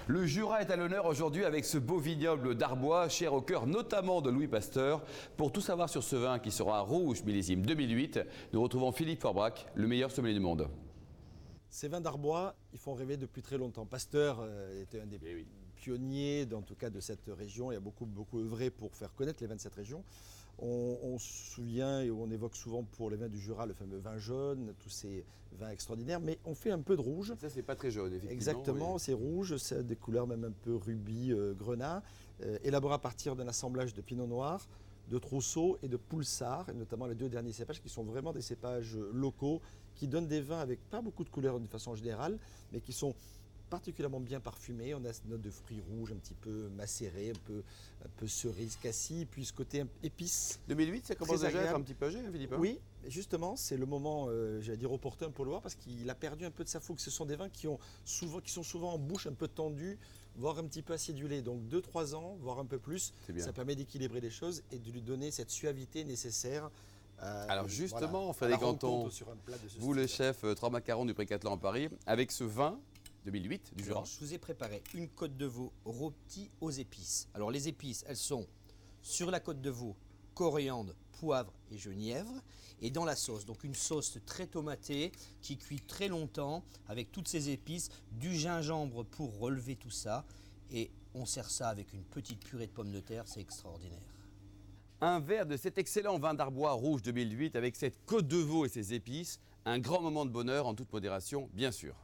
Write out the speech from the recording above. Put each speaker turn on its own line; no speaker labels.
Le Jura est à l'honneur aujourd'hui avec ce beau vignoble d'Arbois, cher au cœur notamment de Louis Pasteur. Pour tout savoir sur ce vin qui sera rouge millésime 2008, nous retrouvons Philippe Forbrac, le meilleur sommelier du monde.
Ces vins d'Arbois, ils font rêver depuis très longtemps. Pasteur était un des pionniers, en tout cas, de cette région. Il a beaucoup œuvré pour faire connaître les vins de cette région. On se souvient et on évoque souvent pour les vins du Jura le fameux vin jaune, tous ces vins extraordinaires, mais on fait un peu de rouge.
Ça, c'est pas très jaune, effectivement.
Exactement,
oui.
c'est rouge, c'est des couleurs même un peu rubis, grenat, élaboré à partir d'un assemblage de pinot noir, de trousseau et de poulsard, et notamment les deux derniers cépages qui sont vraiment des cépages locaux, qui donnent des vins avec pas beaucoup de couleurs d'une façon générale, mais qui sont particulièrement bien parfumés. On a cette note de fruits rouges un petit peu macérés, un peu cerise, cassis, puis ce côté épice.
2008, ça commence déjà à être un petit peu âgé, hein, Philippe?
Oui, justement, c'est le moment, j'allais dire opportun pour le voir, parce qu'il a perdu un peu de sa fougue. Ce sont des vins qui sont souvent en bouche un peu tendus, voire un petit peu acidulés. Donc 2-3 ans, voire un peu plus, ça permet d'équilibrer les choses et de lui donner cette suavité nécessaire.
Alors justement, Frédéric Anton, vous le chef 3 macarons du Pré-Catelan à Paris, avec ce vin 2008 du Jura.
Je vous ai préparé une côte de veau rôtie aux épices. Alors les épices, elles sont sur la côte de veau, coriandre, poivre et genièvre. Et dans la sauce, donc une sauce très tomatée qui cuit très longtemps avec toutes ces épices, du gingembre pour relever tout ça. Et on sert ça avec une petite purée de pommes de terre, c'est extraordinaire.
Un verre de cet excellent vin d'Arbois rouge 2008 avec cette côte de veau et ses épices. Un grand moment de bonheur en toute modération, bien sûr.